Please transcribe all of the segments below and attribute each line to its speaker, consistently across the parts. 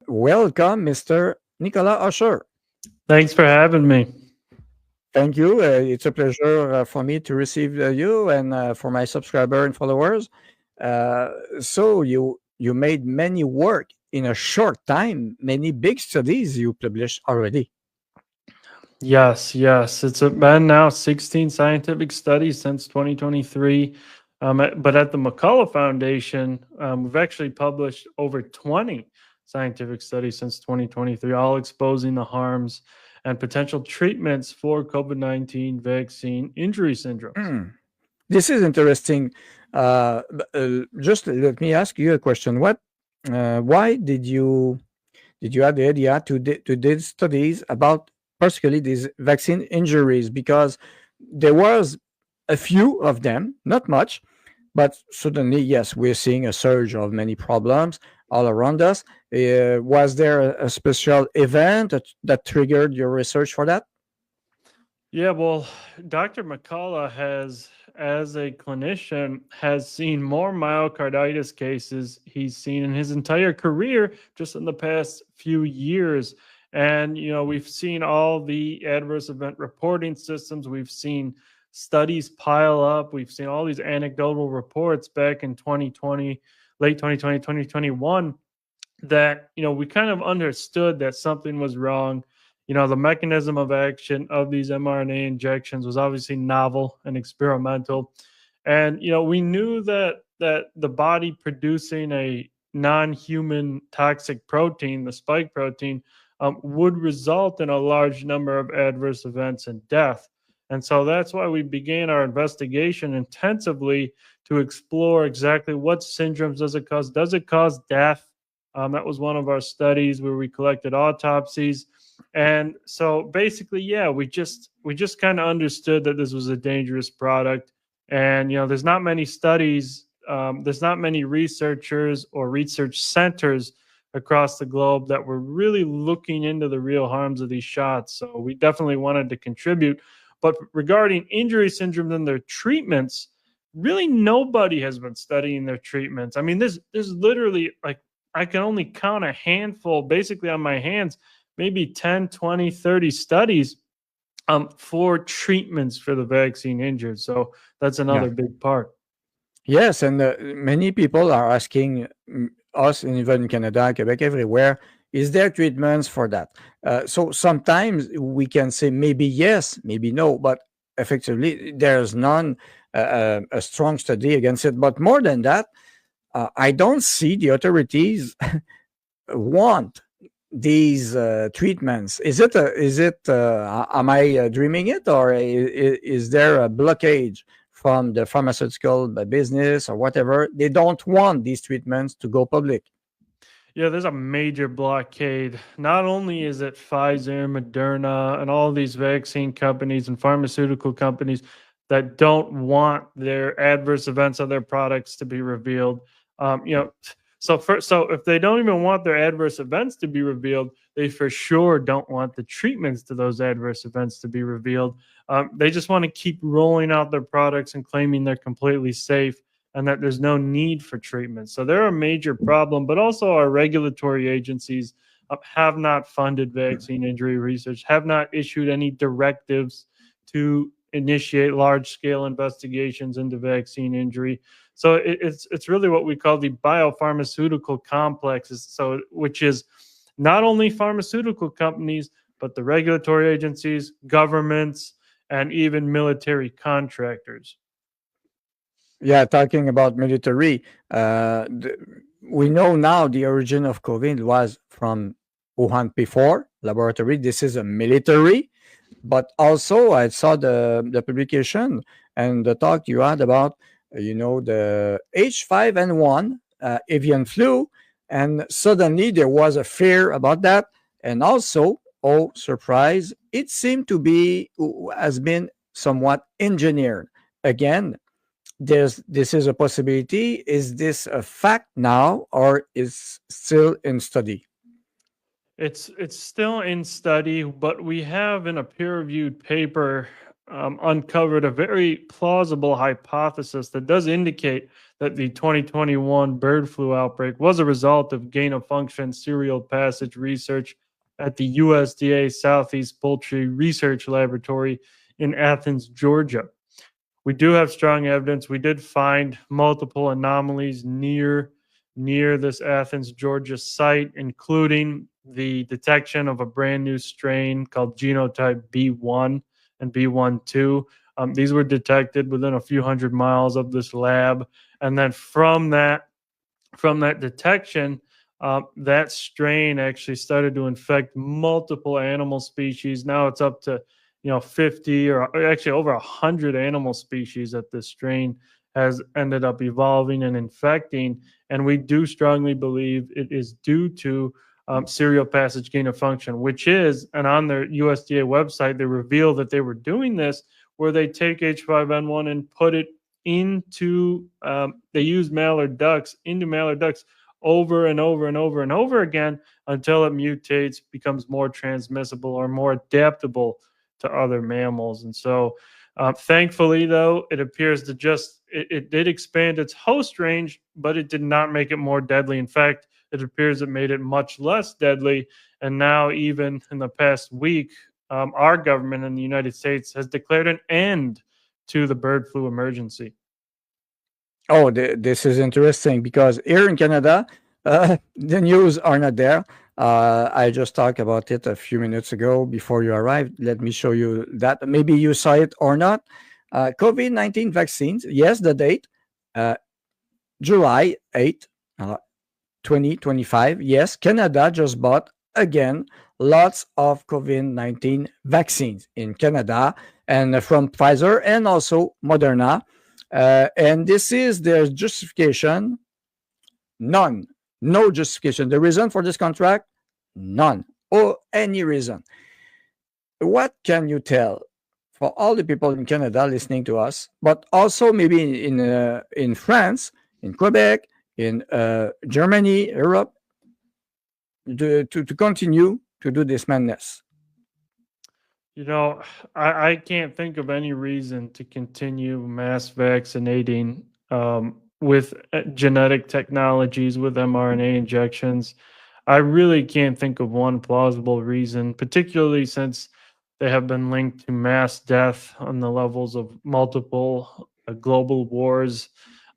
Speaker 1: welcome, Mr. Nicolas Usher.
Speaker 2: Thanks for having me.
Speaker 1: Thank you. It's a pleasure for me to receive you and for my subscriber and followers. So you made many work in a short time, many big studies you published already.
Speaker 2: Yes. Been now 16 scientific studies since 2023. But at the McCullough Foundation, we've actually published over 20 scientific studies since 2023, all exposing the harms and potential treatments for COVID-19 vaccine injury syndromes.
Speaker 1: Hmm. This is interesting. Just let me ask you a question. Why did you have the idea to do studies about particularly these vaccine injuries? Because there was a few of them, not much, but suddenly, yes, we're seeing a surge of many problems all around us. Was there a special event that triggered your research for that?
Speaker 2: Yeah, well, Dr. McCullough has, as a clinician, has seen more myocarditis cases he's seen in his entire career just in the past few years. And, we've seen all the adverse event reporting systems. We've seen studies pile up. We've seen all these anecdotal reports back in 2020, late 2020, 2021, that we kind of understood that something was wrong. The mechanism of action of these mRNA injections was obviously novel and experimental, and we knew that the body producing a non-human toxic protein, the spike protein, would result in a large number of adverse events and death. And so that's why we began our investigation intensively to explore exactly what syndromes does it cause. Does it cause death? That was one of our studies where we collected autopsies. And so basically, yeah, we just kind of understood that this was a dangerous product. And there's not many studies, there's not many researchers or research centers across the globe that were really looking into the real harms of these shots. So we definitely wanted to contribute. But regarding injury syndromes and their treatments, really nobody has been studying their treatments. I mean, there's literally, like, I can only count a handful basically on my hands, maybe 10, 20, 30 studies for treatments for the vaccine injured. So that's
Speaker 1: Yeah.
Speaker 2: another big part.
Speaker 1: Yes, and many people are asking us, and even in Canada, Quebec, everywhere, is there treatments for that? So sometimes we can say maybe yes, maybe no, but effectively there's none, a strong study against it. But more than that, I don't see the authorities want these treatments. Am I dreaming it, or is there a blockage from the pharmaceutical business or whatever? They don't want these treatments to go public.
Speaker 2: Yeah, there's a major blockade. Not only is it Pfizer, Moderna, and all these vaccine companies and pharmaceutical companies that don't want their adverse events of their products to be revealed. So if they don't even want their adverse events to be revealed, they for sure don't want the treatments to those adverse events to be revealed. They just want to keep rolling out their products and claiming they're completely safe and that there's no need for treatment. So they're a major problem, but also our regulatory agencies have not funded vaccine injury research, have not issued any directives to initiate large scale investigations into vaccine injury. So it's really what we call the biopharmaceutical complex, so which is not only pharmaceutical companies, but the regulatory agencies, governments, and even military contractors.
Speaker 1: Yeah, talking about military, we know now the origin of COVID was from Wuhan P4 laboratory. This is a military, but also I saw the publication and the talk you had about, the H5N1 avian flu, and suddenly there was a fear about that, and also, oh surprise, it seemed to be has been somewhat engineered again. This is a possibility. Is this a fact now, or is still in study?
Speaker 2: It's still in study, but we have in a peer-reviewed paper uncovered a very plausible hypothesis that does indicate that the 2021 bird flu outbreak was a result of gain of function serial passage research at the USDA Southeast Poultry Research Laboratory in Athens, Georgia. We do have strong evidence. We did find multiple anomalies near this Athens, Georgia site, including the detection of a brand new strain called genotype B1 and B12. These were detected within a few hundred miles of this lab, and then from that detection, that strain actually started to infect multiple animal species. Now it's up to 50 or actually over 100 animal species that this strain has ended up evolving and infecting. And we do strongly believe it is due to serial passage gain of function, which is, and on their USDA website, they reveal that they were doing this where they take H5N1 and put it into, they use mallard ducks, into mallard ducks over and over and over and over again until it mutates, becomes more transmissible or more adaptable to other mammals. And so, thankfully, though, it appears to it did expand its host range, but it did not make it more deadly. In fact, it appears it made it much less deadly. And now, even in the past week, our government in the United States has declared an end to the bird flu emergency.
Speaker 1: Oh, this is interesting because here in Canada, the news are not there. I just talked about it a few minutes ago before you arrived. Let me show you that. Maybe you saw it or not. COVID-19 vaccines. Yes, the date, July 8th, 2025. Yes, Canada just bought again lots of COVID-19 vaccines in Canada and from Pfizer and also Moderna. And this is their justification. None. No justification. The reason for this contract? None. Or any reason. What can you tell for all the people in Canada listening to us, but also maybe in France, in Quebec, in Germany, Europe, to continue to do this madness?
Speaker 2: I can't think of any reason to continue mass vaccinating with genetic technologies, with mRNA injections. I really can't think of one plausible reason, particularly since they have been linked to mass death on the levels of multiple global wars.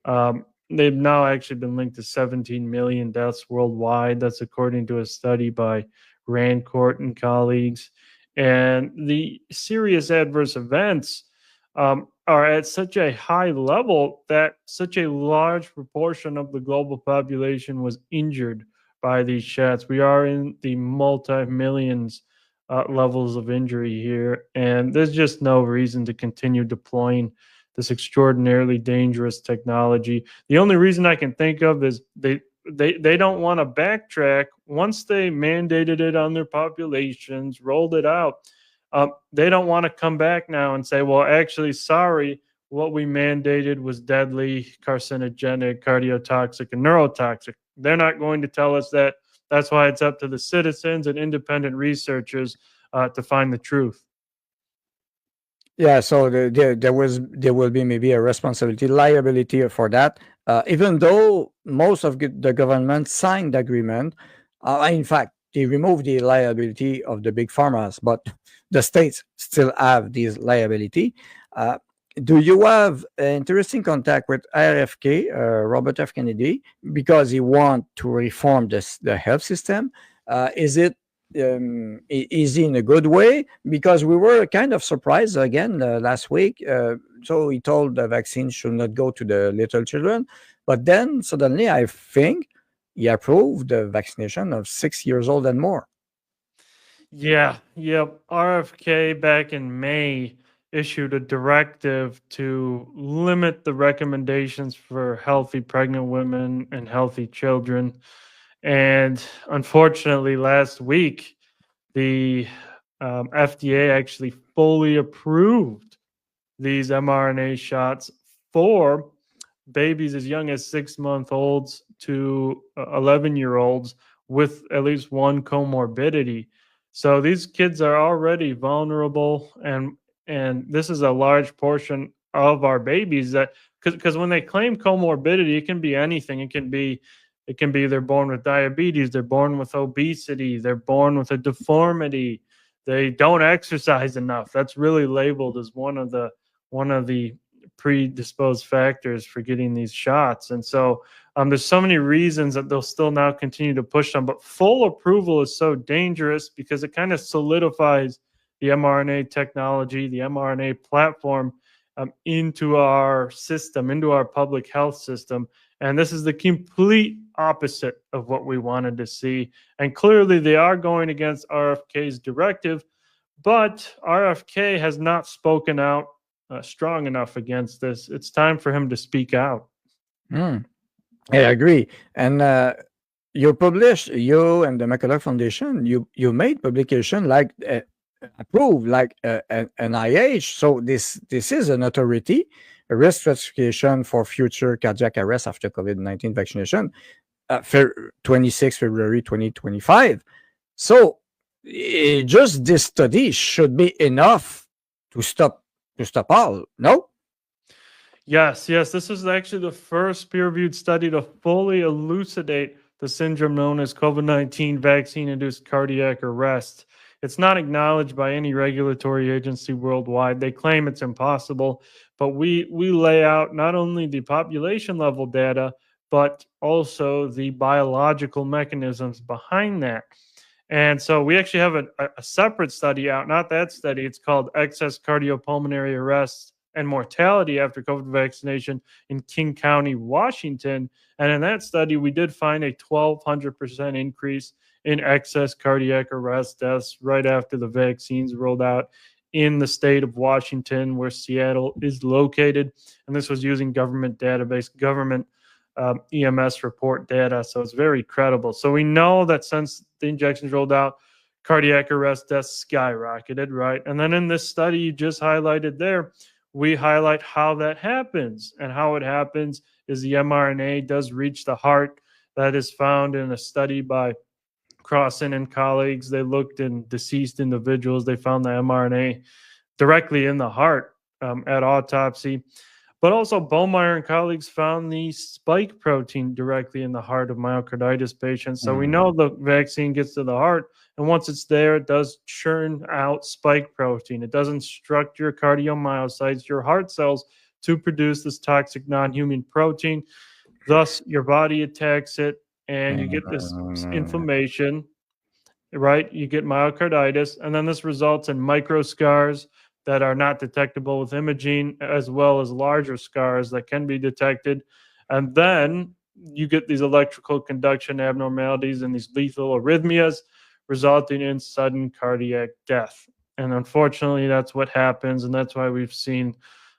Speaker 2: They've now actually been linked to 17 million deaths worldwide. That's according to a study by Rancourt and colleagues. And the serious adverse events are at such a high level that such a large proportion of the global population was injured by these shots. We are in the multi-millions levels of injury here, and there's just no reason to continue deploying this extraordinarily dangerous technology. The only reason I can think of is they don't want to backtrack. Once they mandated it on their populations, rolled it out, they don't want to come back now and say, well, actually, sorry, what we mandated was deadly, carcinogenic, cardiotoxic, and neurotoxic. They're not going to tell us that. That's why it's up to the citizens and independent researchers to find the truth.
Speaker 1: Yeah, so there will be maybe a responsibility, liability for that. Even though most of the government signed the agreement, in fact, they removed the liability of the big pharmas, but the states still have this liability. Do you have interesting contact with RFK, Robert F. Kennedy, because he want to reform the health system? Is it easy in a good way? Because we were kind of surprised again last week. So he told the vaccine should not go to the little children, but then suddenly I think he approved the vaccination of 6 years old and more.
Speaker 2: Yeah, yep. RFK back in May issued a directive to limit the recommendations for healthy pregnant women and healthy children. And unfortunately, last week, the FDA actually fully approved these mRNA shots for babies as young as 6-month-olds to 11-year-olds with at least one comorbidity. So these kids are already vulnerable, and And this is a large portion of our babies that, because when they claim comorbidity, it can be anything. It can be they're born with diabetes, they're born with obesity, they're born with a deformity, they don't exercise enough. That's really labeled as one of the predisposed factors for getting these shots. And so there's so many reasons that they'll still now continue to push them. But full approval is so dangerous because it kind of solidifies the mRNA technology, the mRNA platform into our system, into our public health system. And this is the complete opposite of what we wanted to see. And clearly, they are going against RFK's directive, but RFK has not spoken out strong enough against this. It's time for him to speak out.
Speaker 1: Mm, I agree. And you and the McCullough Foundation, you made publication like approved like an IH. So this is an authority, a risk stratification for future cardiac arrest after COVID-19 vaccination, 26 February 2025. So just this study should be enough to stop all. No.
Speaker 2: Yes, yes. This is actually the first peer reviewed study to fully elucidate the syndrome known as COVID 19 vaccine induced cardiac arrest. It's not acknowledged by any regulatory agency worldwide. They claim it's impossible, but we lay out not only the population level data, but also the biological mechanisms behind that. And so we actually have a separate study out, not that study. It's called Excess Cardiopulmonary Arrest and Mortality After COVID Vaccination in King County, Washington. And in that study, we did find a 1,200% increase in excess cardiac arrest deaths right after the vaccines rolled out in the state of Washington, where Seattle is located. And this was using government database, government EMS report data. So it's very credible. So we know that since the injections rolled out, cardiac arrest deaths skyrocketed, right? And then in this study you just highlighted there, we highlight how that happens. And how it happens is the mRNA does reach the heart. That is found in a study by Crossan and colleagues. They looked in deceased individuals. They found the mRNA directly in the heart at autopsy. But also, Bowmeyer and colleagues found the spike protein directly in the heart of myocarditis patients. So we know the vaccine gets to the heart, and once it's there, it does churn out spike protein. It does instruct your cardiomyocytes, your heart cells, to produce this toxic non-human protein. Thus, your body attacks it, and you get this inflammation, right? You get myocarditis, and then this results in micro scars that are not detectable with imaging, as well as larger scars that can be detected. And then you get these electrical conduction abnormalities and these lethal arrhythmias, resulting in sudden cardiac death. And unfortunately, that's what happens. And that's why we've seen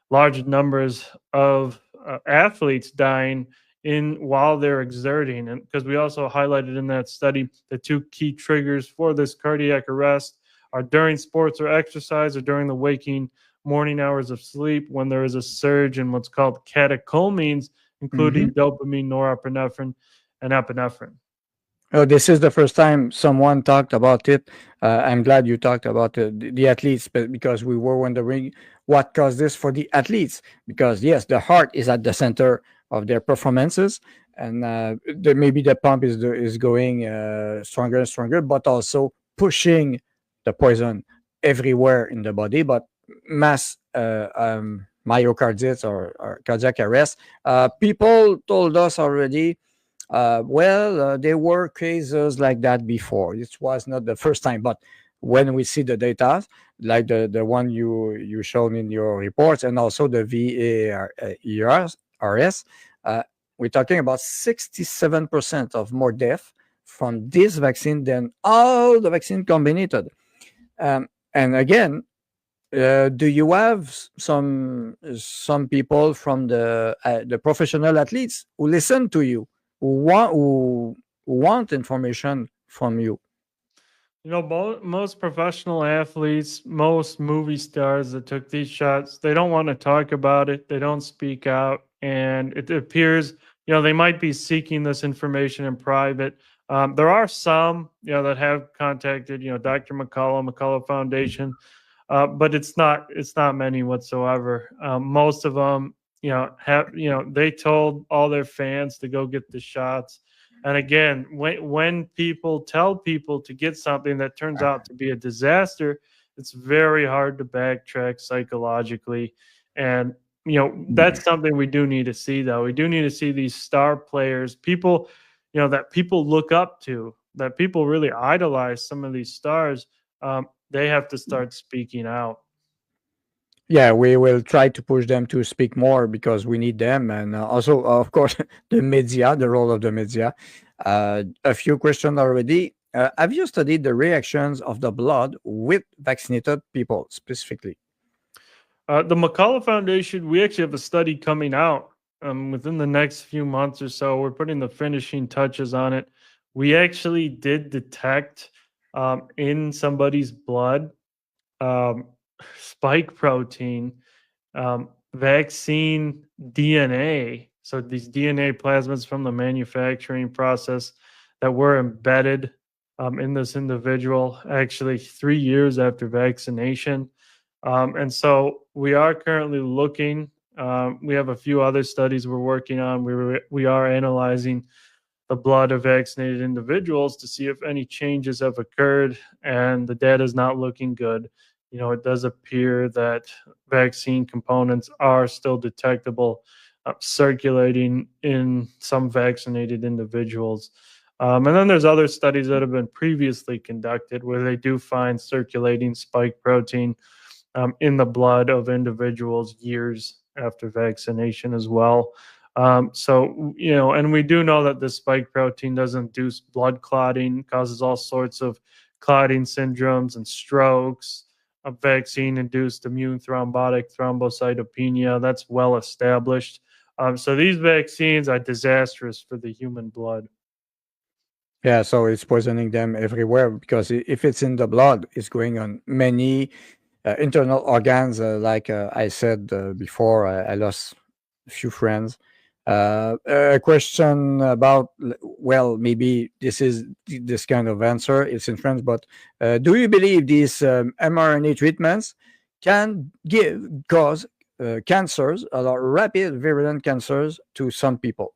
Speaker 2: large numbers of athletes dying in while they're exerting. And because we also highlighted in that study the two key triggers for this cardiac arrest are during sports or exercise, or during the waking morning hours of sleep, when there is a surge in what's called catecholamines, including dopamine, norepinephrine, and epinephrine.
Speaker 1: Oh, this is the first time someone talked about it. I'm glad you talked about the athletes, but because we were wondering what caused this for the athletes. Because yes, the heart is at the center of their performances, and maybe the pump is going stronger and stronger, but also pushing the poison everywhere in the body. But mass myocarditis or cardiac arrest, people told us already. There were cases like that before. It was not the first time, but when we see the data, like the one you showed in your reports, and also the VARS, we're talking about 67% of more death from this vaccine than all the vaccine combined. And again, do you have some people from the professional athletes who listen to you, who want information from you?
Speaker 2: Most professional athletes, most movie stars that took these shots, they don't want to talk about it. They don't speak out. And it appears, they might be seeking this information in private. There are some, that have contacted, Dr. McCullough Foundation. but it's not many whatsoever. Most of them, they told all their fans to go get the shots. And again, when people tell people to get something that turns out to be a disaster, it's very hard to backtrack psychologically. And that's something we do need to see, though. We do need to see these star players, people, that people look up to, that people really idolize. Some of these stars, they have to start speaking out.
Speaker 1: Yeah, we will try to push them to speak more because we need them, and also, of course, the media, the role of the media. A few questions already. Have you studied the reactions of the blood with vaccinated people specifically?
Speaker 2: The McCullough Foundation, we actually have a study coming out within the next few months or so. We're putting the finishing touches on it. We actually did detect in somebody's blood um, spike protein, vaccine DNA. So these DNA plasmids from the manufacturing process that were embedded in this individual actually 3 years after vaccination. And so we are currently looking. We have a few other studies we're working on. We are analyzing the blood of vaccinated individuals to see if any changes have occurred, and the data is not looking good. It does appear that vaccine components are still detectable circulating in some vaccinated individuals. And then there's other studies that have been previously conducted where they do find circulating spike protein in the blood of individuals years after vaccination as well. And we do know that this spike protein does induce blood clotting, causes all sorts of clotting syndromes and strokes, a vaccine induced immune thrombotic thrombocytopenia. That's well established. So these vaccines are disastrous for the human blood.
Speaker 1: Yeah, so it's poisoning them everywhere because if it's in the blood, it's going on many internal organs. Like I said before, I lost a few friends. A question about, well, maybe this is this kind of answer. It's in French, but do you believe these mRNA treatments can cause cancers, a lot rapid virulent cancers to some people?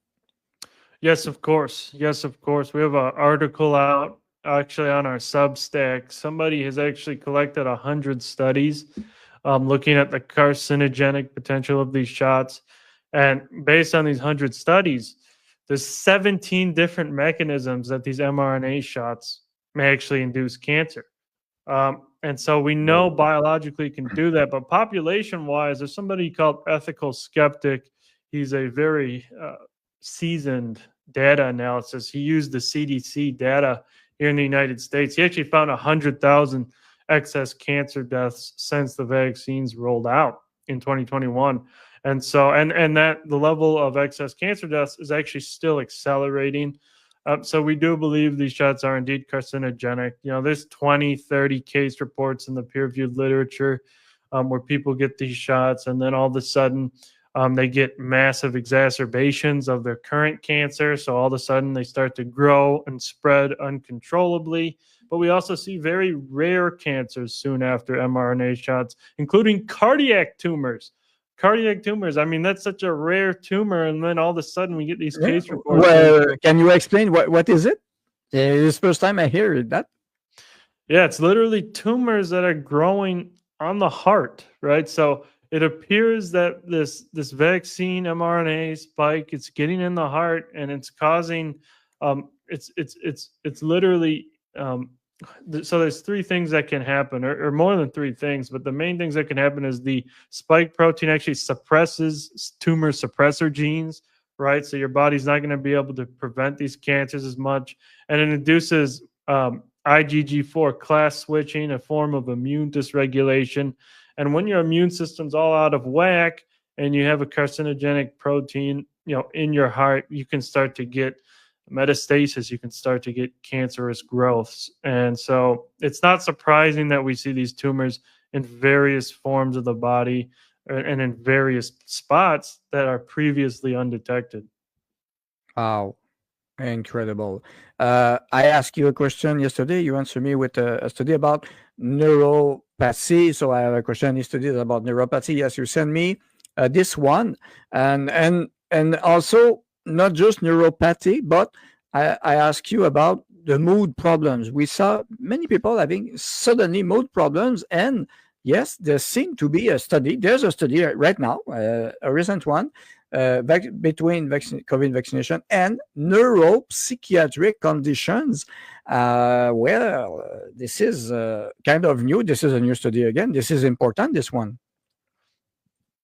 Speaker 2: Yes, of course. Yes, of course. We have an article out actually on our Substack. Somebody has actually collected 100 studies looking at the carcinogenic potential of these shots. And based on these 100 studies, there's 17 different mechanisms that these mRNA shots may actually induce cancer. And so we know biologically can do that, but population wise, there's somebody called Ethical Skeptic. He's a very seasoned data analysis. He used the CDC data here in the United States. He actually found 100,000 excess cancer deaths since the vaccines rolled out in 2021. And so, and that the level of excess cancer deaths is actually still accelerating. So we do believe these shots are indeed carcinogenic. There's 20, 30 case reports in the peer-reviewed literature where people get these shots, and then all of a sudden they get massive exacerbations of their current cancer. So all of a sudden they start to grow and spread uncontrollably. But we also see very rare cancers soon after mRNA shots, including cardiac tumors. Cardiac tumors. I mean, that's such a rare tumor, and then all of a sudden we get these case reports.
Speaker 1: Well, can you explain what is it? It's the first time I hear that.
Speaker 2: Yeah, it's literally tumors that are growing on the heart, right? So it appears that this vaccine mRNA spike, it's getting in the heart, and it's causing it's literally so there's three things that can happen, or more than three things, but the main things that can happen is the spike protein actually suppresses tumor suppressor genes, right? So your body's not going to be able to prevent these cancers as much, and it induces IgG4 class switching, a form of immune dysregulation. And when your immune system's all out of whack and you have a carcinogenic protein, in your heart, you can start to get metastasis, you can start to get cancerous growths. And so it's not surprising that we see these tumors in various forms of the body and in various spots that are previously undetected.
Speaker 1: Wow. Incredible. I asked you a question yesterday. You answered me with a study about neuropathy. So I have a question yesterday about neuropathy. Yes, you sent me this one, and also not just neuropathy, but I asked you about the mood problems. We saw many people having suddenly mood problems, and yes, there seemed to be a study. There's a study right now, a recent one between COVID vaccination and neuropsychiatric conditions. Well, this is kind of new. This is a new study again. This is important, this one.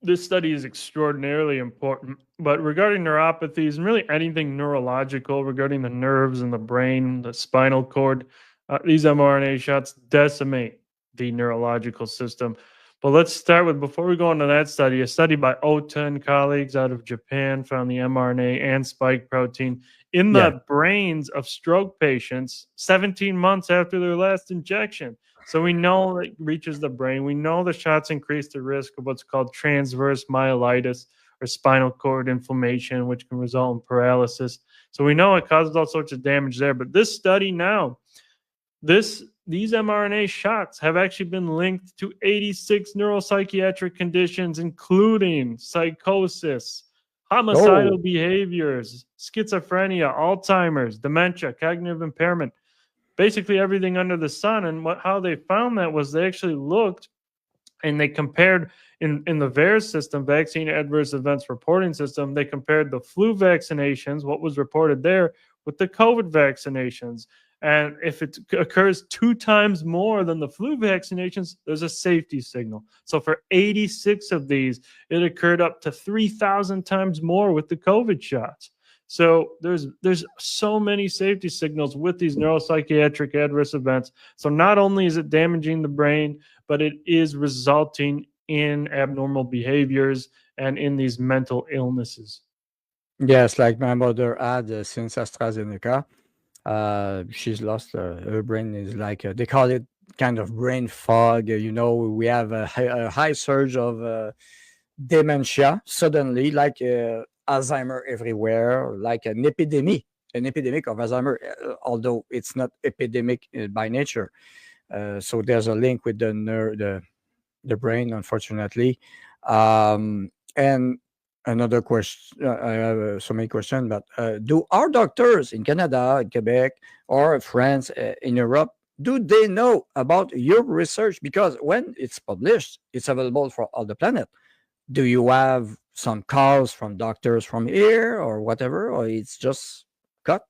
Speaker 2: This study is extraordinarily important. But regarding neuropathies and really anything neurological regarding the nerves and the brain, the spinal cord, these mRNA shots decimate the neurological system. But let's start with, before we go into that study, a study by Ota and colleagues out of Japan found the mRNA and spike protein in
Speaker 1: Yeah.
Speaker 2: the brains of stroke patients 17 months after their last injection. So we know it reaches the brain. We know the shots increase the risk of what's called transverse myelitis or spinal cord inflammation, which can result in paralysis. So we know it causes all sorts of damage there. But this study now, these mRNA shots have actually been linked to 86 neuropsychiatric conditions, including psychosis, homicidal
Speaker 1: Oh,
Speaker 2: behaviors, schizophrenia, Alzheimer's, dementia, cognitive impairment, basically everything under the sun. And how they found that was they actually looked and they compared in the VAERS system, vaccine adverse events reporting system, they compared the flu vaccinations, what was reported there, with the COVID vaccinations. And if it occurs 2 times more than the flu vaccinations, there's a safety signal. So for 86 of these, it occurred up to 3,000 times more with the COVID shots. So there's so many safety signals with these neuropsychiatric adverse events. So not only is it damaging the brain, but it is resulting in abnormal behaviors and in these mental illnesses.
Speaker 1: yes, like my mother had since AstraZeneca. She's lost her brain is like they call it kind of brain fog. We have a high surge of dementia suddenly, like Alzheimer everywhere, like an epidemic of Alzheimer, although it's not epidemic by nature. So there's a link with the brain, unfortunately. And another question, I have so many questions, but do our doctors in Canada, in Quebec, or France, in Europe, do they know about your research? Because when it's published, it's available for all the planet. Do you have some calls from doctors from here or whatever, or it's just cut?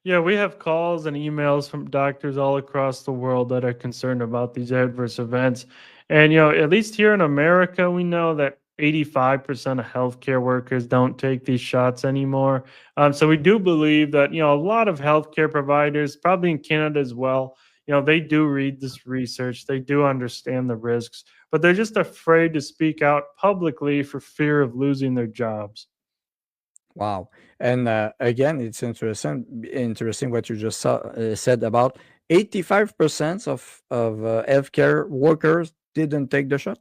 Speaker 2: Yeah, we have calls and emails from doctors all across the world that are concerned about these adverse events. And, at least here in America, we know that 85% of healthcare workers don't take these shots anymore. So we do believe that, a lot of healthcare providers, probably in Canada as well, they do read this research, they do understand the risks, but they're just afraid to speak out publicly for fear of losing their jobs.
Speaker 1: Wow. And again, it's interesting what you just said about 85% of healthcare workers didn't take the shot.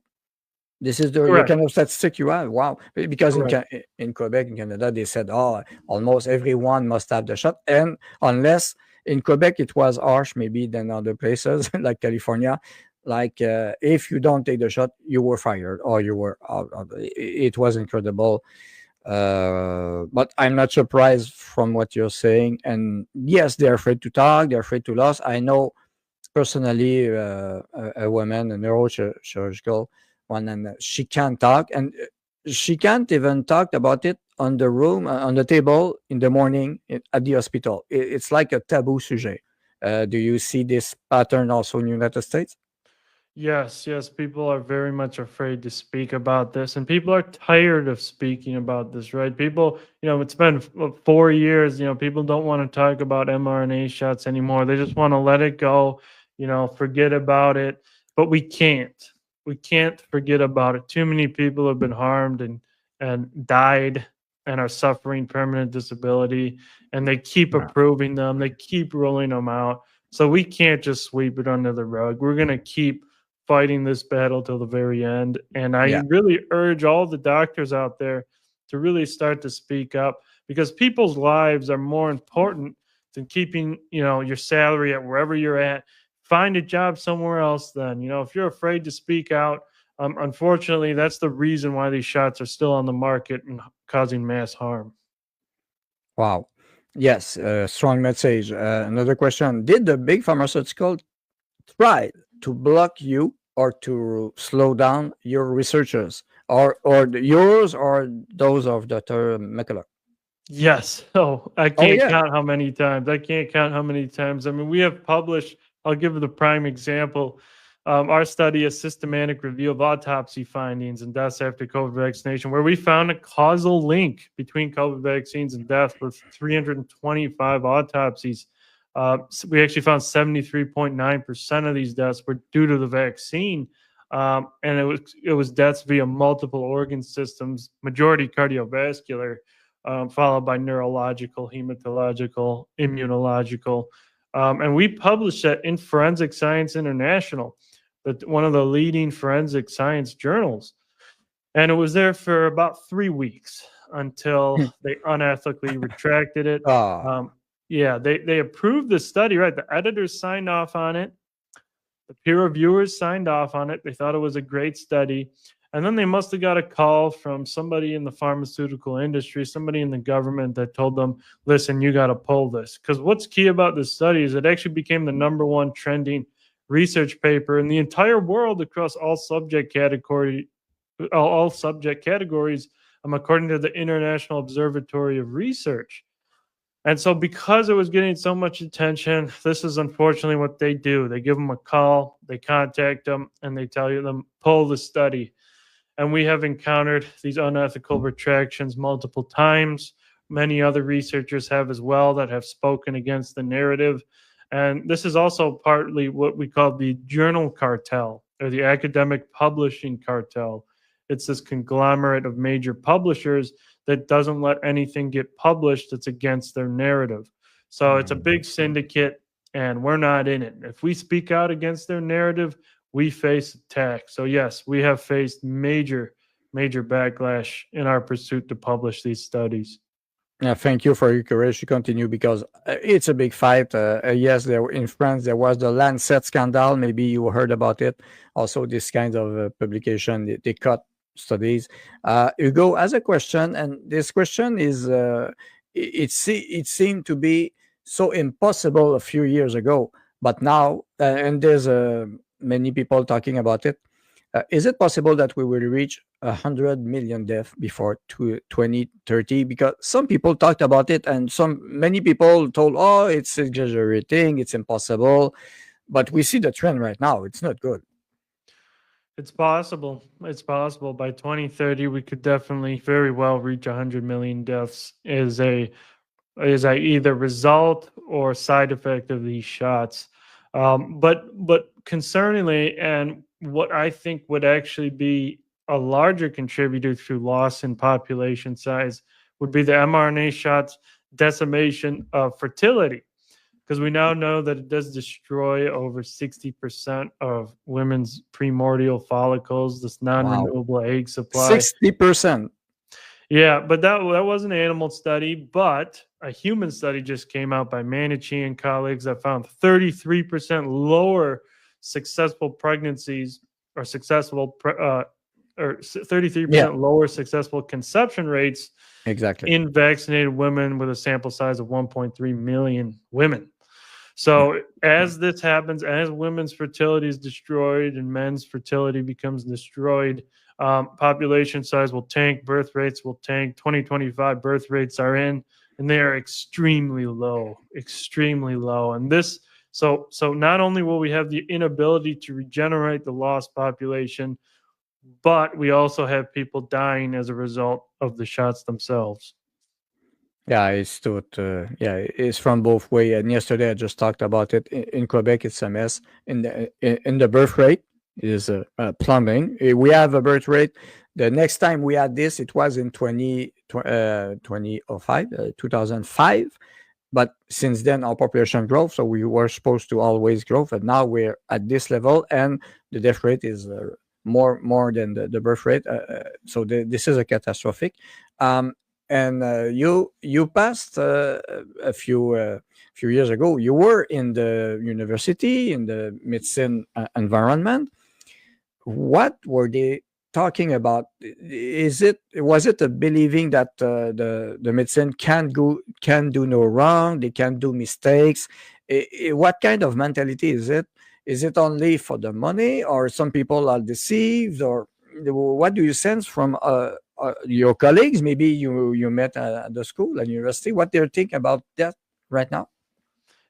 Speaker 1: This is the
Speaker 2: Correct.
Speaker 1: kind of statistic you have. Wow. Because
Speaker 2: Correct.
Speaker 1: in Quebec, in Canada, they said, oh, almost everyone must have the shot. And unless in Quebec, it was harsh, maybe than other places like California. Like if you don't take the shot, you were fired or you were out. It was incredible. But I'm not surprised from what you're saying. And yes, they're afraid to talk. They're afraid to lose. I know personally a woman, a neurosurgical one, and she can't talk, and she can't even talk about it on the room, on the table in the morning at the hospital. It's like a taboo sujet. Do you see this pattern also in the United States?
Speaker 2: Yes, yes, people are very much afraid to speak about this, and people are tired of speaking about this, right? People, it's been 4 years, people don't want to talk about mRNA shots anymore. They just want to let it go, forget about it. But we can't. We can't forget about it. Too many people have been harmed and died and are suffering permanent disability, and they keep
Speaker 1: Yeah.
Speaker 2: approving them. They keep rolling them out. So we can't just sweep it under the rug. We're going to keep fighting this battle till the very end. And I
Speaker 1: Yeah.
Speaker 2: really urge all the doctors out there to really start to speak up. because people's lives are more important than keeping, your salary at wherever you're at. Find a job somewhere else then. If you're afraid to speak out, unfortunately, that's the reason why these shots are still on the market and causing mass harm.
Speaker 1: Wow. Yes, strong message. Another question. Did the big pharmaceutical try to block you or to slow down your researchers, yours or those of Dr. McCullough?
Speaker 2: Yes. Oh, I
Speaker 1: Oh,
Speaker 2: can't
Speaker 1: yeah.
Speaker 2: count how many times. I can't count how many times. I mean, we have published, I'll give you the prime example. Our study, a systematic review of autopsy findings and deaths after COVID vaccination, where we found a causal link between COVID vaccines and death with 325 autopsies. So we actually found 73.9% of these deaths were due to the vaccine. And it was deaths via multiple organ systems, majority cardiovascular, followed by neurological, hematological, immunological. And we published that in Forensic Science International, one of the leading forensic science journals. And it was there for about 3 weeks until they unethically retracted it.
Speaker 1: Ah,
Speaker 2: Um, yeah, they approved the study, right? The editors signed off on it. The peer reviewers signed off on it. They thought it was a great study. And then they must have got a call from somebody in the pharmaceutical industry, somebody in the government that told them, listen, you got to pull this. Because what's key about this study is it actually became the number one trending research paper in the entire world across all subject categories, according to the International Observatory of Research. And so, because it was getting so much attention, this is unfortunately what they do. They give them a call, they contact them, and they tell them, pull the study. And we have encountered these unethical retractions multiple times. Many other researchers have as well that have spoken against the narrative. And this is also partly what we call the journal cartel or the academic publishing cartel. It's this conglomerate of major publishers that doesn't let anything get published that's against their narrative. So it's a big syndicate, and we're not in it. If we speak out against their narrative, we face attack. So yes, we have faced major backlash in our pursuit to publish these studies.
Speaker 1: yeah, thank you for your courage to continue because it's a big fight. Yes, in France there was the Lancet scandal. Maybe you heard about it. Also, this kind of publication they cut studies. Hugo has a question, and this question is it seemed to be so impossible a few years ago, but now and there's many people talking about it. Is it possible that we will reach 100 million deaths before 2030? Because some people talked about it, and many people told, "Oh, it's exaggerating, it's impossible." But we see the trend right now; it's not good.
Speaker 2: It's possible. It's possible. By 2030, we could definitely very well reach 100 million deaths as a either result or side effect of these shots. But concerningly, and what I think would actually be a larger contributor to loss in population size would be the mRNA shots decimation of fertility, because we now know that it does destroy over 60% of women's primordial follicles, this
Speaker 1: Wow,
Speaker 2: non-renewable egg supply.
Speaker 1: 60%.
Speaker 2: Yeah, but that was an animal study, but a human study just came out by Manichi and colleagues that found 33% lower successful pregnancies or or 33%
Speaker 1: Yeah,
Speaker 2: lower successful conception rates
Speaker 1: exactly.
Speaker 2: in vaccinated women with a sample size of 1.3 million women.
Speaker 1: Yeah.
Speaker 2: So as this happens, as women's fertility is destroyed and men's fertility becomes destroyed, population size will tank, birth rates will tank. 2025 birth rates are in, and they are extremely low, extremely low. And so not only will we have the inability to regenerate the lost population, but we also have people dying as a result of the shots themselves.
Speaker 1: Yeah, it's taught. Yeah, it's from both way. And yesterday I just talked about it. In Quebec, it's a mess. In the birth rate is plumbing. We have a birth rate. The next time we had this, it was in 2005. But since then, our population growth, so we were supposed to always grow, and now we're at this level, and the death rate is more than the birth rate. So this is a catastrophic. Um, and you passed a few years ago. You were in the university in the medicine environment. What were they talking about? Was it a believing that the medicine can do no wrong, they can do mistakes? What kind of mentality is it? Is it only for the money, or some people are deceived, or what do you sense from your colleagues? Maybe you met at the school and university. What they're thinking about that right now?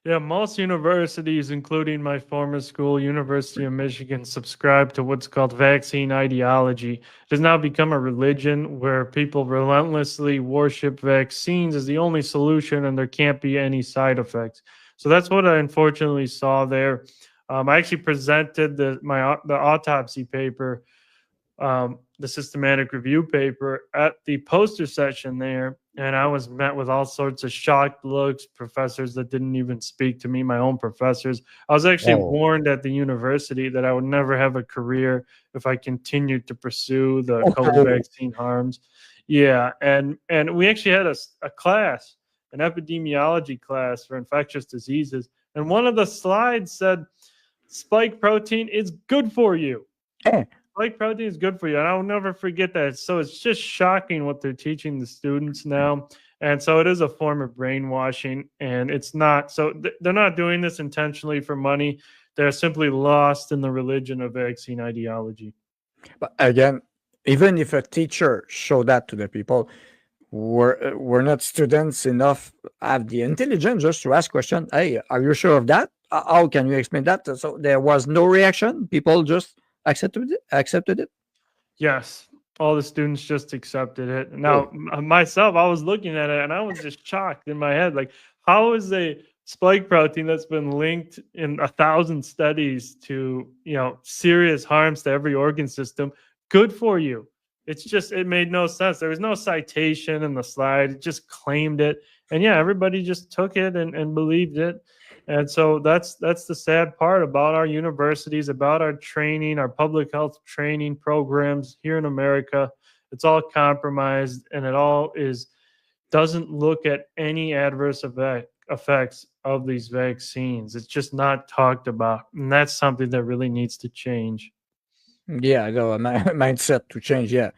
Speaker 2: Yeah, most universities, including my former school, University of Michigan, subscribe to what's called vaccine ideology. It has now become a religion where people relentlessly worship vaccines as the only solution, and there can't be any side effects. So that's what I unfortunately saw there. I actually presented the autopsy paper, the systematic review paper, at the poster session there, and I was met with all sorts of shocked looks, professors that didn't even speak to me, my own professors. I was actually
Speaker 1: Oh,
Speaker 2: warned at the university that I would never have a career if I continued to pursue the COVID
Speaker 1: oh,
Speaker 2: vaccine harms. Yeah, and we actually had a class, an epidemiology class for infectious diseases, and one of the slides said spike protein is good for you.
Speaker 1: eh,
Speaker 2: Like protein is good for you, and I'll never forget that. So it's just shocking what they're teaching the students now, and so it is a form of brainwashing, and it's not. So they're not doing this intentionally for money. They're simply lost in the religion of vaccine ideology.
Speaker 1: but again, even if a teacher show that to the people, we're not students enough have the intelligence just to ask question. Hey, are you sure of that? How can you explain that? So there was no reaction. People just accepted it.
Speaker 2: Yes, all the students just accepted it.
Speaker 1: Oh,
Speaker 2: Now, myself, I was looking at it and I was just shocked in my head. Like, how is a spike protein that's been linked in 1,000 studies to, serious harms to every organ system good for you? It's just, it made no sense. There was no citation in the slide. It just claimed it. And yeah, everybody just took it and believed it. And so that's the sad part about our universities, about our training, our public health training programs here in America. It's all compromised, and it all is doesn't look at any effects of these vaccines. It's just not talked about, and that's something that really needs to change.
Speaker 1: yeah, the mindset to change. Yeah.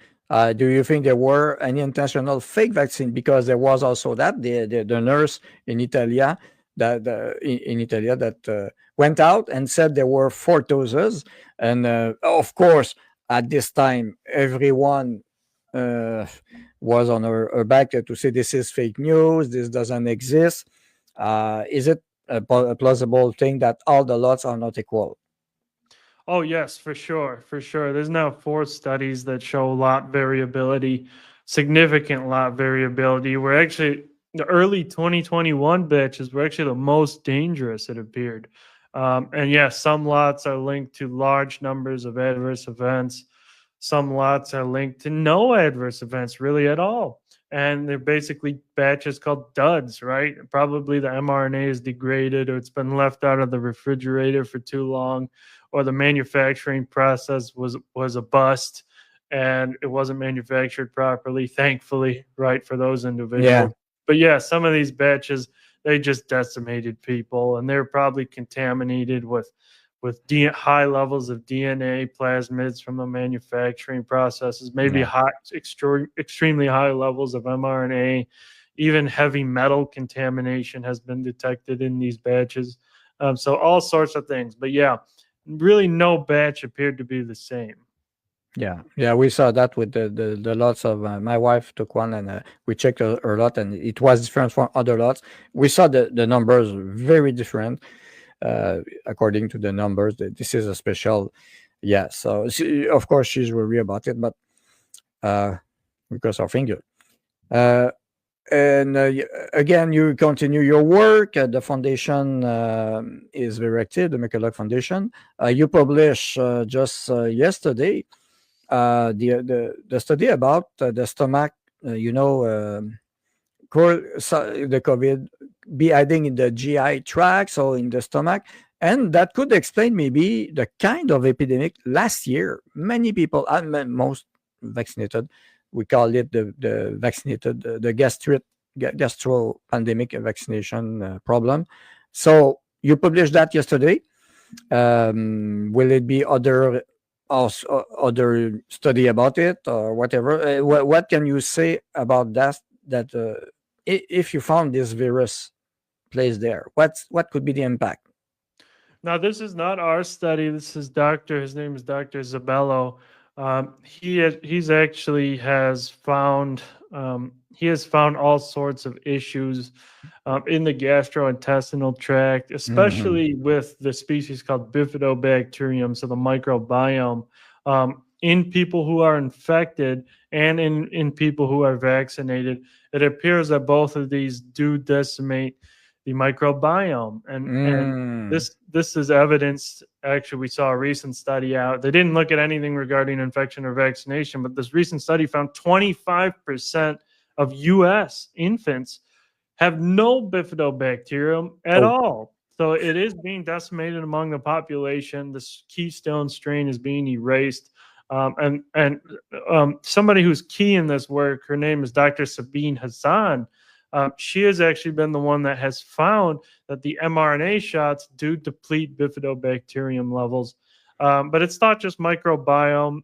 Speaker 1: Do you think there were any intentional fake vaccine? Because there was also that the nurse in Italy in Italy that went out and said there were 4 doses, and of course at this time everyone uh, was on her back to say this is fake news, this doesn't exist. Is it a plausible thing that all the lots are not equal?
Speaker 2: Oh yes, for sure, for sure. There's now 4 studies that show lot variability, significant lot variability. We're actually the early 2021 batches were actually the most dangerous. It appeared, and yes, some lots are linked to large numbers of adverse events. Some lots are linked to no adverse events really at all. And they're basically batches called duds, right? Probably the mRNA is degraded or it's been left out of the refrigerator for too long, or the manufacturing process was a bust and it wasn't manufactured properly, thankfully, right, for those
Speaker 1: Yeah.
Speaker 2: individuals. But yeah, some of these batches, they just decimated people, and they're probably contaminated with high levels of DNA plasmids from the manufacturing processes, maybe
Speaker 1: Yeah.
Speaker 2: high, extremely high levels of mRNA. Even heavy metal contamination has been detected in these batches. So all sorts of things. But yeah, really no batch appeared to be the same.
Speaker 1: Yeah, yeah, we saw that with the lots of my wife took one and we checked her lot and it was different from other lots. We saw the numbers very different according to the numbers. This is a special, yeah. So of course she's worried about it, but uh, because our finger. Uh, and again, you continue your work. The foundation is very active, the McCullough Foundation. You published just yesterday the study about the stomach, the COVID be hiding in the GI tract, so in the stomach, and that could explain maybe the kind of epidemic last year. Many people, most vaccinated, We call it the vaccinated, the gastro pandemic vaccination problem. So you published that yesterday. Will it be other study about it or whatever? What can you say about that? That if you found this virus place there, what could be the impact?
Speaker 2: Now, this is not our study. This is Doctor. His name is Doctor Zabello. He's actually he has found all sorts of issues in the gastrointestinal tract,
Speaker 1: Mhm.
Speaker 2: especially with the species called Bifidobacterium, so the microbiome, in people who are infected and in people who are vaccinated. It appears that both of these do decimate the microbiome, and
Speaker 1: Mm.
Speaker 2: this is evidenced. Actually, we saw a recent study out. They didn't look at anything regarding infection or vaccination, but this recent study found 25% of U.S. infants have no bifidobacterium at
Speaker 1: Oh,
Speaker 2: all. So it is being decimated among the population. This keystone strain is being erased. Somebody who's key in this work, her name is Dr. Sabine Hassan. She has actually been the one that has found that the mRNA shots do deplete bifidobacterium levels. But it's not just microbiome.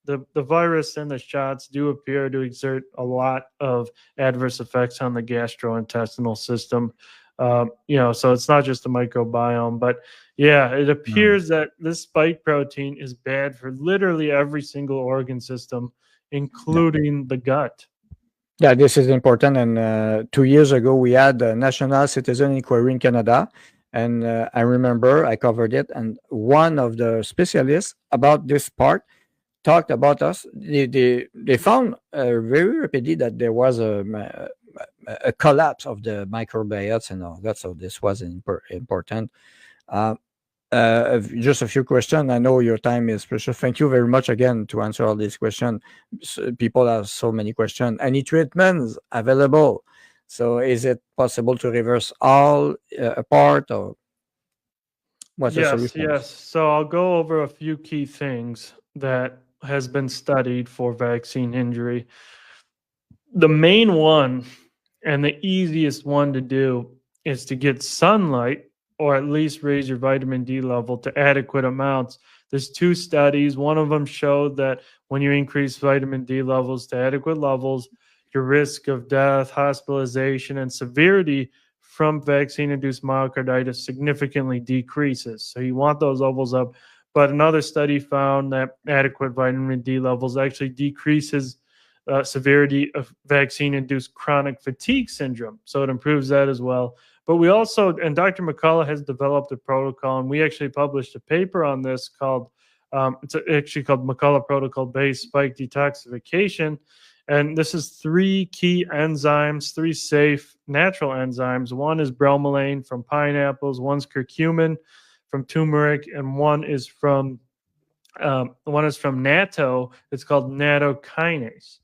Speaker 2: The virus and the shots do appear to exert a lot of adverse effects on the gastrointestinal system. So it's not just the microbiome, but yeah, it
Speaker 1: no.
Speaker 2: appears that this spike protein is bad for literally every single organ system,
Speaker 1: Yeah.
Speaker 2: including the gut.
Speaker 1: Yeah, this is important. And 2 years ago, we had a national citizen inquiry in Canada. And I remember I covered it. And one of the specialists about this part talked about us. They found very rapidly that there was a collapse of the microbiotes and all that. So this was important. Uh, just a few questions. I know your time is precious. Thank you very much again to answer all these questions. People have so many questions. Any treatments available? So, is it possible to reverse all apart, or what's the
Speaker 2: Yes,
Speaker 1: solution?
Speaker 2: yes. So I'll go over a few key things that has been studied for vaccine injury. The main one and the easiest one to do is to get sunlight or at least raise your vitamin D level to adequate amounts. There's two studies. One of them showed that when you increase vitamin D levels to adequate levels, your risk of death, hospitalization, and severity from vaccine induced myocarditis significantly decreases. So you want those levels up. But another study found that adequate vitamin D levels actually decreases severity of vaccine induced chronic fatigue syndrome. So it improves that as well. But we also, and Dr. McCullough has developed a protocol, and we actually published a paper on this called, it's actually called McCullough Protocol Based Spike Detoxification. And this is three key enzymes, three safe natural enzymes. One is bromelain from pineapples, one's curcumin from turmeric, and one is from natto. It's called nattokinase.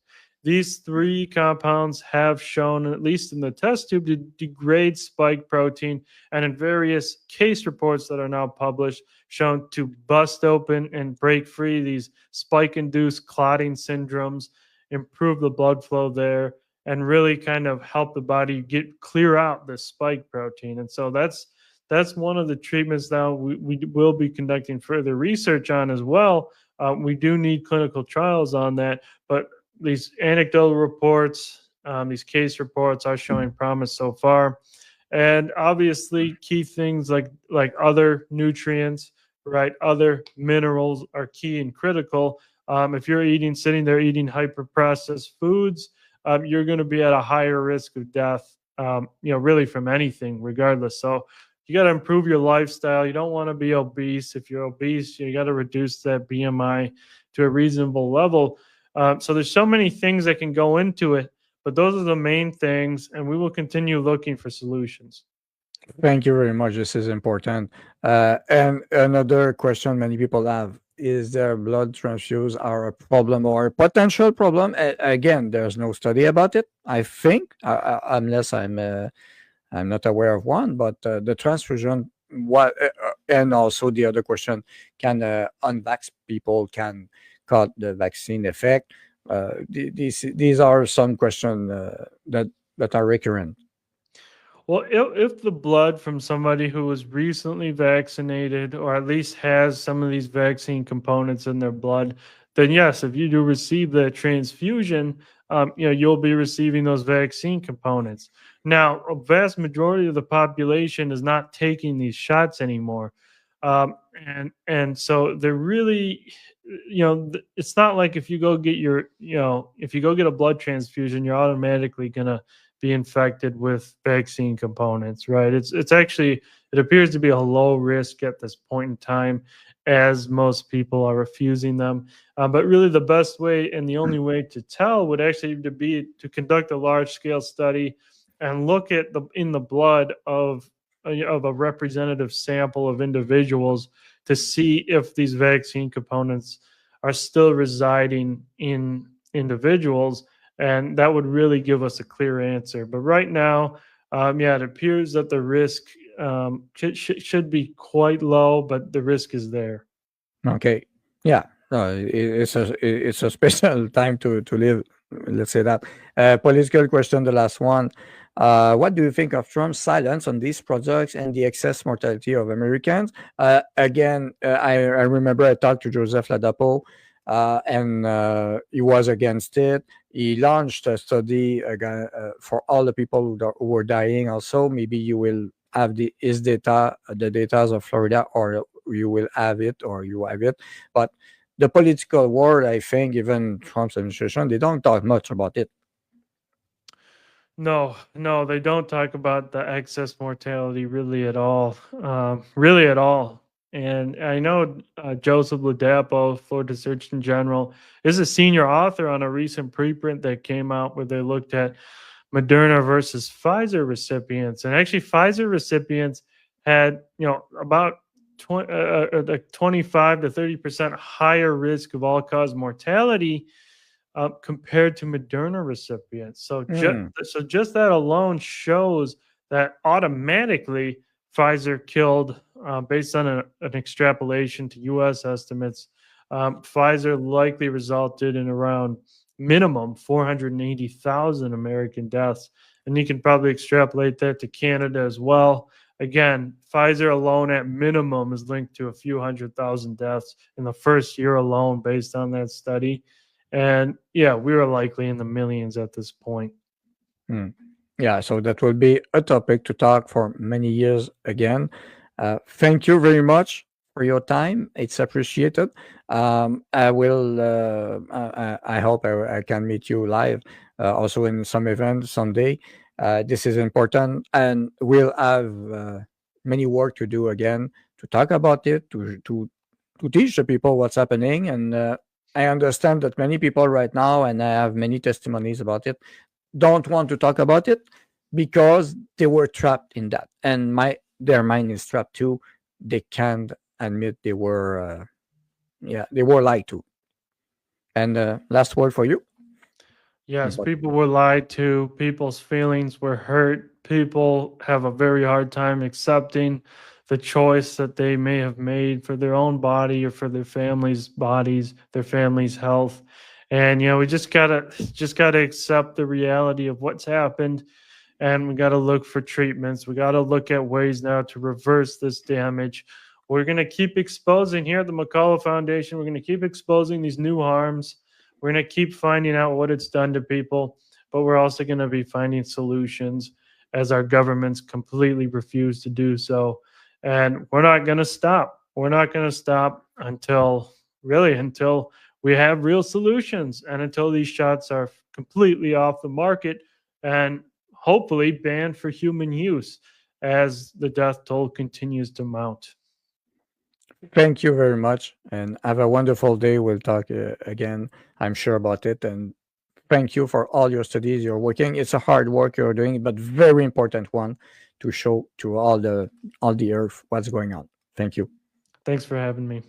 Speaker 2: These three compounds have shown, at least in the test tube, to degrade spike protein, and in various case reports that are now published, shown to bust open and break free these spike-induced clotting syndromes, improve the blood flow there, and really kind of help the body clear out the spike protein. And so that's one of the treatments now we will be conducting further research on as well. We do need clinical trials on that, but these anecdotal reports, these case reports are showing promise so far. And obviously, key things like other nutrients, right? Other minerals are key and critical. If you're sitting there eating hyper processed foods, you're going to be at a higher risk of death. Really from anything, regardless. So you got to improve your lifestyle. You don't want to be obese. If you're obese, you got to reduce that BMI to a reasonable level. So there's so many things that can go into it, but those are the main things, and we will continue looking for solutions.
Speaker 1: Thank you very much. This is important. And another question many people have is there blood transfuse are a problem or a potential problem? Again, there's no study about it, I think, unless I'm not aware of one, but the transfusion, and also the other question, can unvax people can cut the vaccine effect? These are some questions that are recurrent.
Speaker 2: Well, if the blood from somebody who was recently vaccinated or at least has some of these vaccine components in their blood, then yes, if you do receive that transfusion, you'll be receiving those vaccine components. Now, a vast majority of the population is not taking these shots anymore. And so they're really, it's not like if you go get if you go get a blood transfusion, you're automatically going to be infected with vaccine components, right? It's actually, it appears to be a low risk at this point in time, as most people are refusing them. But really, the best way and the only way to tell would actually to be to conduct a large scale study and look at the in the blood of a representative sample of individuals to see if these vaccine components are still residing in individuals, and that would really give us a clear answer. But right now, yeah, it appears that the risk should be quite low, but the risk is there.
Speaker 1: Okay. Yeah. No, it's a special time to live. Let's say that. Political question, the last one. What do you think of Trump's silence on these products and the excess mortality of Americans? Again, I remember I talked to Joseph Ladapo, and he was against it. He launched a study for all the people who were dying. Also, maybe you will have his data, the data of Florida, or you will have it, or you have it. But the political world, I think, even Trump's administration, they don't talk much about it.
Speaker 2: No, no, they don't talk about the excess mortality really at all. Really at all. And I know Joseph Ladapo, Florida Surgeon General, is a senior author on a recent preprint that came out where they looked at Moderna versus Pfizer recipients. And actually, Pfizer recipients had, about 25 to 30% higher risk of all cause mortality compared to Moderna recipients.
Speaker 1: Hmm.
Speaker 2: So just that alone shows that automatically Pfizer killed, based on an extrapolation to U.S. estimates. Pfizer likely resulted in around minimum 480,000 American deaths, and you can probably extrapolate that to Canada as well. Again, Pfizer alone at minimum is linked to a few 100,000 deaths in the first year alone based on that study. And yeah, we were likely in the millions at this point.
Speaker 1: Hmm. Yeah, so that will be a topic to talk for many years again. Thank you very much for your time. It's appreciated. I will. I hope I can meet you live, also in some event someday. This is important, and we'll have many work to do again to talk about it, to teach the people what's happening. And I understand that many people right now, and I have many testimonies about it, don't want to talk about it because they were trapped in that, and their mind is trapped too. They can't admit they were they were lied to. And last word for you.
Speaker 2: Yes,
Speaker 1: But
Speaker 2: people were lied to, people's feelings were hurt, people have a very hard time accepting the choice that they may have made for their own body or for their families' bodies, their families' health. And we just gotta accept the reality of what's happened, and we got to look for treatments. We got to look at ways now to reverse this damage. We're going to keep exposing here at the McCullough Foundation. We're going to keep exposing these new harms. We're going to keep finding out what it's done to people, but we're also going to be finding solutions as our governments completely refuse to do so. And we're not going to stop. We're not going to stop until we have real solutions and until these shots are completely off the market and hopefully banned for human use as the death toll continues to mount.
Speaker 1: thank you very much, and have a wonderful day. We'll talk again, I'm sure about it. And thank you for all your studies you're working. It's a hard work you're doing, but very important one to show to all the earth what's going on. Thank you.
Speaker 2: Thanks for having me.